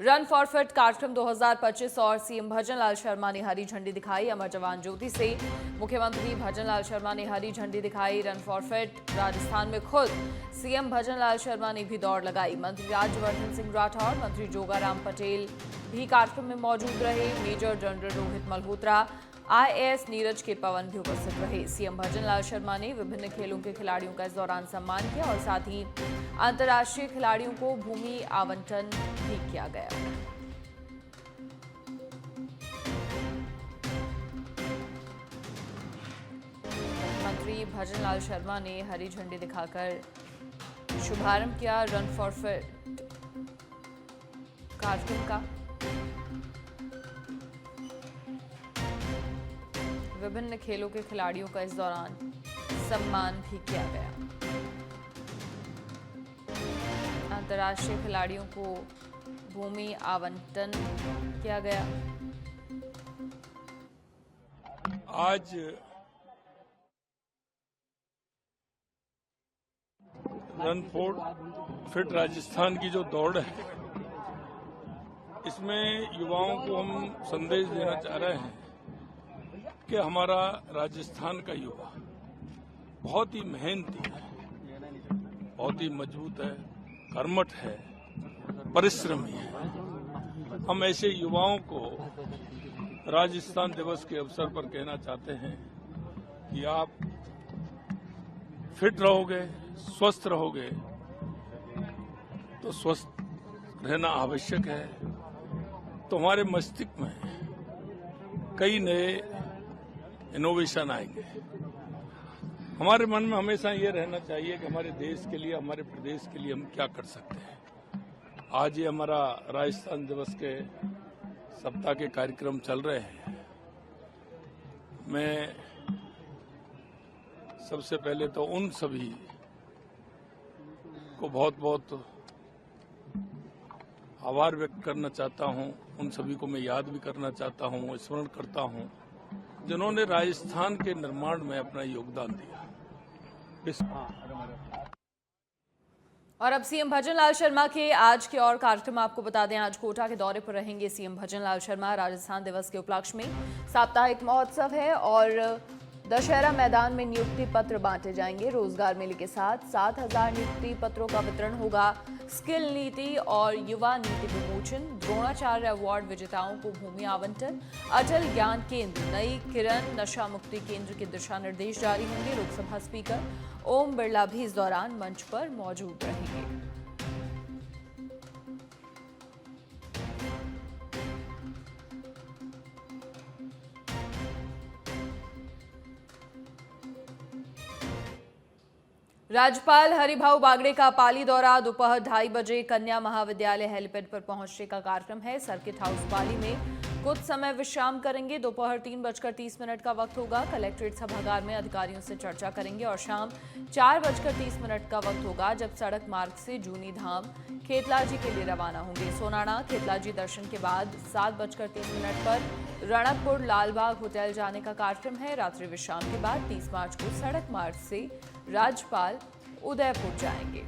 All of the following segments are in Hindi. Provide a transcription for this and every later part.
रन फॉर फिट कार्यक्रम 2025 और सीएम भजनलाल शर्मा ने हरी झंडी दिखाई। अमर जवान ज्योति से मुख्यमंत्री भजनलाल शर्मा ने हरी झंडी दिखाई। रन फॉर फिट राजस्थान में खुद सीएम भजनलाल शर्मा ने भी दौड़ लगाई। मंत्री राज्यवर्धन सिंह राठौर, मंत्री जोगाराम पटेल भी कार्यक्रम में मौजूद रहे। Major general Rohit Malhotra, IAS Neeraj K Pawan भी उपस्थित रहे। सीएम भजनलाल शर्मा ने विभिन्न खेलों के खिलाड़ियों का इस दौरान सम्मान किया और साथ ही अंतर्राष्ट्रीय खिलाड़ियों को भूमि आवंटन भी किया गया। मंत्री भजनलाल शर्मा ने हरी झंडी दिखाकर शुभारंभ किया रन फॉर फिट कार्यक्रम का। विभिन्न खेलों के खिलाड़ियों का इस दौरान सम्मान भी किया गया। अंतर्राष्ट्रीय खिलाड़ियों को भूमि आवंटन किया गया। आज रन फॉर फिट राजस्थान की जो दौड़ है, इसमें युवाओं को हम संदेश देना चाह रहे हैं कि हमारा राजस्थान का युवा बहुत ही मेहनती है, बहुत ही मजबूत है, कर्मठ है, परिश्रमी है। हम ऐसे युवाओं को राजस्थान दिवस के अवसर पर कहना चाहते हैं कि आप फिट रहोगे, स्वस्थ रहोगे तो स्वस्थ रहना आवश्यक है। तो हमारे मस्तिष्क में कई नए इनोवेशन आएंगे। हमारे मन में हमेशा ये रहना चाहिए कि हमारे देश के लिए, हमारे प्रदेश के लिए हम क्या कर सकते हैं। आज ये हमारा राजस्थान दिवस के सप्ताह के कार्यक्रम चल रहे हैं। मैं सबसे पहले तो उन सभी को बहुत बहुत आभार व्यक्त करना चाहता हूं। उन सभी को मैं याद भी करना चाहता हूं, स्मरण करता हूं, जिन्होंने राजस्थान के निर्माण में अपना योगदान दिया। और अब सीएम भजनलाल शर्मा के आज के और कार्यक्रम आपको बता दें। आज कोटा के दौरे पर रहेंगे सीएम भजनलाल शर्मा। राजस्थान दिवस के उपलक्ष्य में साप्ताहिक महोत्सव है और दशहरा मैदान में नियुक्ति पत्र बांटे जाएंगे। रोजगार मेले के साथ 7,000 नियुक्ति पत्रों का वितरण होगा। स्किल नीति और युवा नीति विमोचन, द्रोणाचार्य अवार्ड विजेताओं को भूमि आवंटन, अटल ज्ञान केंद्र, नई किरण नशा मुक्ति केंद्र के दिशा निर्देश जारी होंगे। लोकसभा स्पीकर ओम बिरला भी इस दौरान मंच पर मौजूद रहेंगे। राज्यपाल हरिभाऊ बागड़े का पाली दौरा। दोपहर 2:30 बजे कन्या महाविद्यालय हेलीपैड पर पहुंचने का कार्यक्रम है। सर्किट हाउस पाली में कुछ समय विश्राम करेंगे। दोपहर 3:30 का वक्त होगा। कलेक्ट्रेट सभागार में अधिकारियों से चर्चा करेंगे और शाम 4:30 का वक्त होगा जब सड़क मार्ग से जूनी धाम खेतलाजी के लिए रवाना होंगे। सोनाना खेतलाजी दर्शन के बाद 7:30 पर रणकपुर लालबाग होटल जाने का कार्यक्रम है। रात्रि विश्राम के बाद 30 मार्च को सड़क मार्ग से राज्यपाल उदयपुर जाएंगे।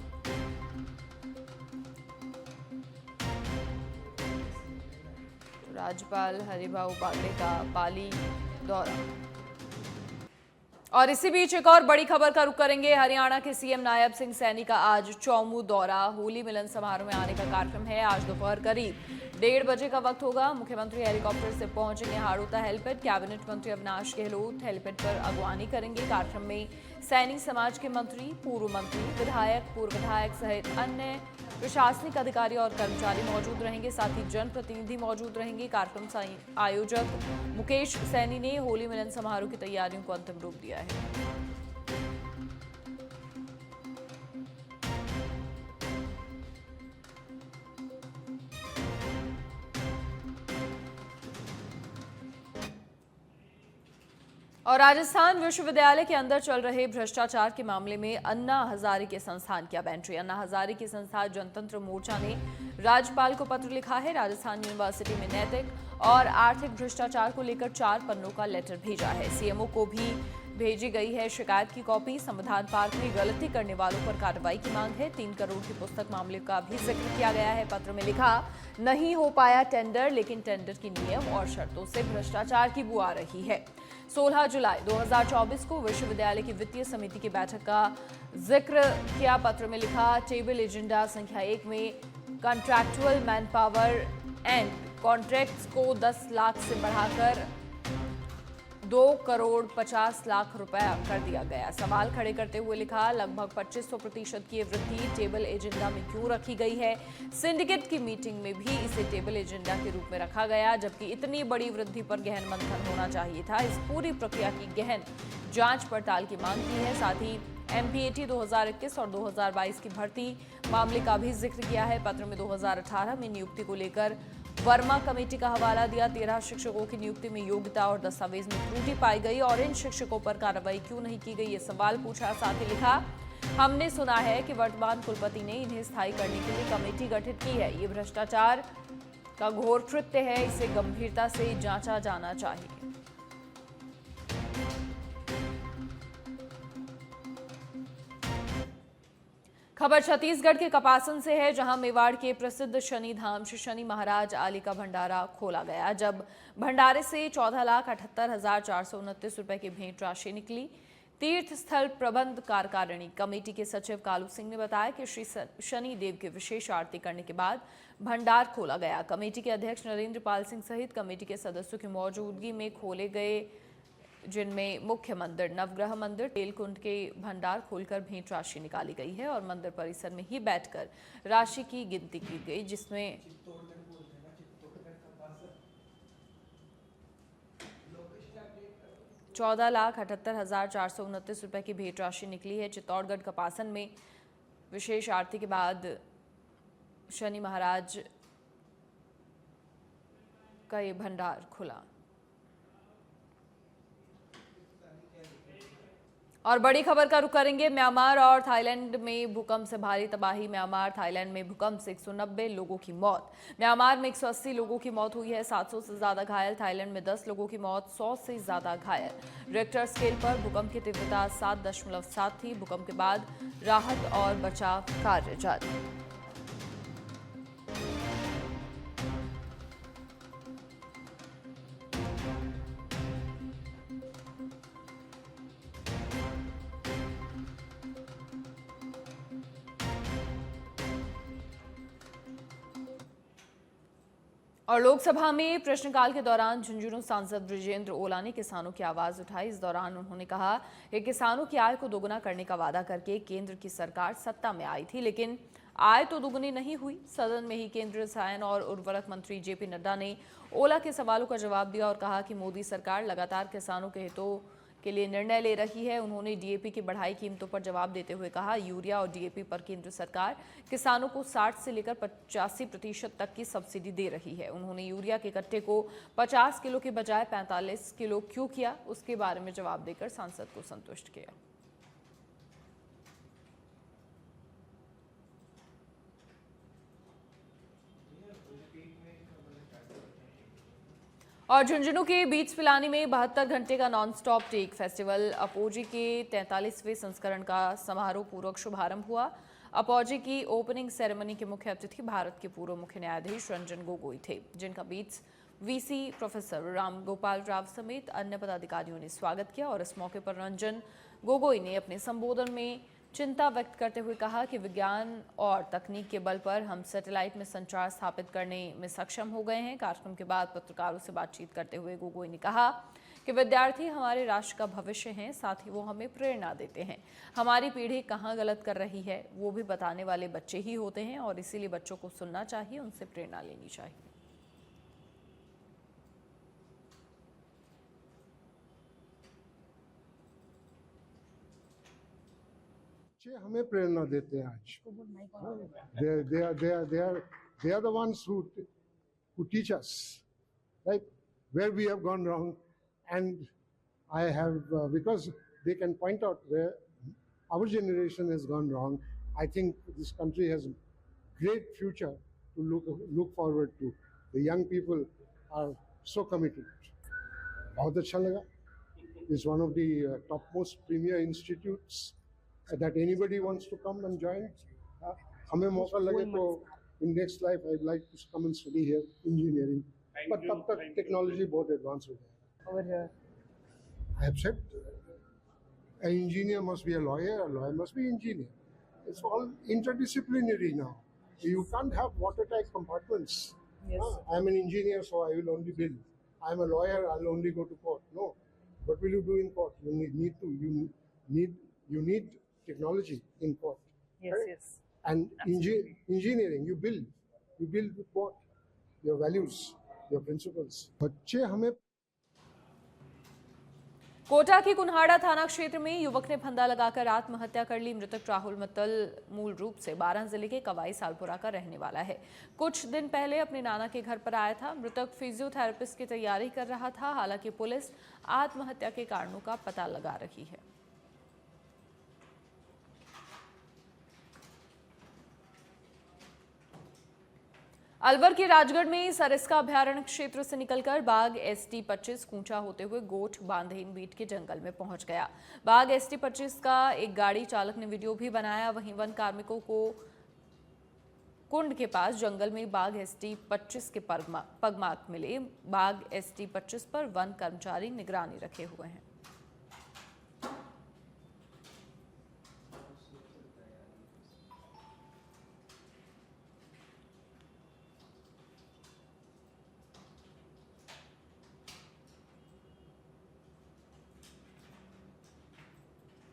राज्यपाल हरिभाऊ बागड़े का पाली दौरा। और इसी बीच एक और बड़ी खबर का रुख करेंगे। हरियाणा के सीएम नायब सिंह सैनी का आज चौमू दौरा। होली मिलन समारोह में आने का कार्यक्रम है। आज दोपहर करीब 1:30 बजे का वक्त होगा। मुख्यमंत्री हेलीकॉप्टर से पहुंचेंगे हाड़ौता हेलीपैड। कैबिनेट मंत्री अविनाश गहलोत हेलीपैड पर अगवानी करेंगे। कार्यक्रम में सैनी समाज के मंत्री, पूर्व मंत्री, विधायक, पूर्व विधायक सहित अन्य प्रशासनिक अधिकारी और कर्मचारी मौजूद रहेंगे। साथ ही जनप्रतिनिधि मौजूद रहेंगे। कार्यक्रम आयोजक मुकेश सैनी ने होली मिलन समारोह की तैयारियों को अंतिम रूप दिया है। और राजस्थान विश्वविद्यालय के अंदर चल रहे भ्रष्टाचार के मामले में अन्ना हजारे के संस्थान की अब एंट्री। अन्ना हजारे के संस्थान जनतंत्र मोर्चा ने राज्यपाल को पत्र लिखा है। राजस्थान यूनिवर्सिटी में नैतिक और आर्थिक भ्रष्टाचार को लेकर 4 पन्नों का लेटर भेजा है। सीएमओ को भी भेजी गई है शिकायत की कॉपी। संविधान पार्क में गलती करने वालों पर कार्रवाई की मांग है। 3 करोड़ की पुस्तक मामले का भी जिक्र किया गया है। पत्र में लिखा, नहीं हो पाया टेंडर, लेकिन टेंडर की नियम और शर्तों से भ्रष्टाचार की बू आ रही है। 16 जुलाई 2024 को विश्वविद्यालय की वित्तीय समिति की बैठक का जिक्र किया। पत्र में लिखा, टेबल एजेंडा संख्या 1 में contractual man power and contracts को 10 लाख से बढ़ाकर 2 करोड़ 50 लाख रुपए कर दिया गया। सवाल खड़े करते हुए लिखा, लगभग 2500% की वृद्धि टेबल एजेंडा में क्यों रखी गई है? सिंडिकेट की मीटिंग में भी इसे टेबल एजेंडा के रूप में रखा गया, जबकि इतनी बड़ी वृद्धि पर गहन मंथन होना चाहिए था। इस पूरी प्रक्रिया की गहन जांच पड़ताल की मांग की है। साथ ही MPAT 2021 और 2022 की भर्ती मामले का भी जिक्र किया है। पत्र में 2018 में नियुक्ति को लेकर वर्मा कमेटी का हवाला दिया। 13 शिक्षकों की नियुक्ति में योग्यता और दस्तावेज में त्रुटि पाई गई और इन शिक्षकों पर कार्रवाई क्यों नहीं की गई, ये सवाल पूछा। साथ ही लिखा, हमने सुना है कि वर्तमान कुलपति ने इन्हें स्थायी करने के लिए कमेटी गठित की है। ये भ्रष्टाचार का घोर कृत्य है, इसे गंभीरता से जांचा जाना चाहिए। खबर छत्तीसगढ़ के कपासन से है, जहां मेवाड़ के प्रसिद्ध शनि धाम श्री शनि महाराज आली का भंडारा खोला गया। जब भंडारे से 14,78,429 रुपए की भेंट राशि निकली। तीर्थ स्थल प्रबंध कार्यकारिणी कमेटी के सचिव कालू सिंह ने बताया कि श्री शनि देव की विशेष आरती करने के बाद भंडार खोला गया। कमेटी के अध्यक्ष नरेंद्र पाल सिंह सहित कमेटी के सदस्यों की मौजूदगी में खोले गए, जिनमें मुख्य मंदिर, नवग्रह मंदिर, तेलकुंड के भंडार खोलकर भेंट राशि निकाली गई है और मंदिर परिसर में ही बैठकर राशि की गिनती की गई, जिसमें 14,78,429 रुपए की भेंट राशि निकली है। चित्तौड़गढ़ कपासन में विशेष आरती के बाद शनि महाराज का ये भंडार खुला। और बड़ी खबर का रुख करेंगे, म्यांमार और थाईलैंड में भूकंप से भारी तबाही। म्यांमार, थाईलैंड में भूकंप से 190 लोगों की मौत। म्यांमार में 180 लोगों की मौत हुई है, 700 से ज्यादा घायल। थाईलैंड में 10 लोगों की मौत, 100 से ज्यादा घायल। रिक्टर स्केल पर भूकंप की तीव्रता 7.7 थी। भूकंप के बाद राहत और बचाव कार्य जारी। और लोकसभा में प्रश्नकाल के दौरान झुंझुनू सांसद ब्रिजेंद्र ओला ने किसानों की आवाज उठाई। इस दौरान उन्होंने कहा कि किसानों की आय को दोगुना करने का वादा करके केंद्र की सरकार सत्ता में आई थी, लेकिन आय तो दोगुनी नहीं हुई। सदन में ही केंद्रीय रसायन और उर्वरक मंत्री JP नड्डा ने ओला के सवालों का जवाब दिया और कहा कि मोदी सरकार लगातार किसानों के हितों के लिए निर्णय ले रही है। उन्होंने DAP की बढ़ाई कीमतों पर जवाब देते हुए कहा, यूरिया और DAP पर केंद्र सरकार किसानों को 60 से लेकर 85% तक की सब्सिडी दे रही है। उन्होंने यूरिया के कट्टे को 50 किलो के बजाय 45 किलो क्यों किया, उसके बारे में जवाब देकर सांसद को संतुष्ट किया। और झुंझुनू के बीच पिलानी में 72 घंटे का नॉन स्टॉप टेक फेस्टिवल अपौजी के 43वें संस्करण का समारोह पूर्वक शुभारंभ हुआ। अपौजी की ओपनिंग सेरेमनी के मुख्य अतिथि भारत के पूर्व मुख्य न्यायाधीश रंजन गोगोई थे, जिनका बीच VC प्रोफेसर राम गोपाल राव समेत अन्य पदाधिकारियों ने स्वागत किया। और इस मौके पर रंजन गोगोई ने अपने संबोधन में चिंता व्यक्त करते हुए कहा कि विज्ञान और तकनीक के बल पर हम सैटेलाइट में संचार स्थापित करने में सक्षम हो गए हैं। कार्यक्रम के बाद पत्रकारों से बातचीत करते हुए गोगोई ने कहा कि विद्यार्थी हमारे राष्ट्र का भविष्य हैं, साथ ही वो हमें प्रेरणा देते हैं। हमारी पीढ़ी कहाँ गलत कर रही है वो भी बताने वाले बच्चे ही होते हैं और इसीलिए बच्चों को सुनना चाहिए, उनसे प्रेरणा लेनी चाहिए। हमें प्रेरणा देते हैं आज। They are the ones who teach us, right, where we have gone wrong, and I have because they can point out where our generation has gone wrong. I think this country has great future to look forward to. The young people are so committed. बहुत अच्छा लगा। is one of the topmost premier institutes that anybody wants to come and join. हमें मौका लगे तो in next life I'd like to come and study here engineering. But तब तक technology बहुत advanced हो जाएगा. Over here. I have said an engineer must be a lawyer must be engineer. It's all interdisciplinary now. You can't have watertight compartments. Yes. I'm an engineer, so I will only build. I'm a lawyer, I'll only go to court. No. What will you do in court? You need technology in court. Yes, Right? yes. And engineering, you build with what? Your values, your principles. बच्चे हमें कोटा के कुन्हाड़ा थाना क्षेत्र में युवक ने फंदा लगाकर आत्महत्या कर ली। मृतक राहुल मतल मूल रूप से बारां जिले के कवाई सालपुरा का रहने वाला है। कुछ दिन पहले अपने नाना के घर पर आया था। मृतक फिजियोथेरेपिस्ट की तैयारी कर रहा था। हालांकि पुलिस आत्महत्या के कारणों का पता लगा रही है। अलवर के राजगढ़ में सरिस्का अभयारण्य क्षेत्र से निकलकर बाघ ST-25 कूंचा होते हुए गोठ बांधेन बीट के जंगल में पहुंच गया। बाघ ST-25 का एक गाड़ी चालक ने वीडियो भी बनाया। वहीं वन कार्मिकों को कुंड के पास जंगल में बाघ ST-25 के पगमार्क मिले। बाघ ST-25 पर वन कर्मचारी निगरानी रखे हुए हैं।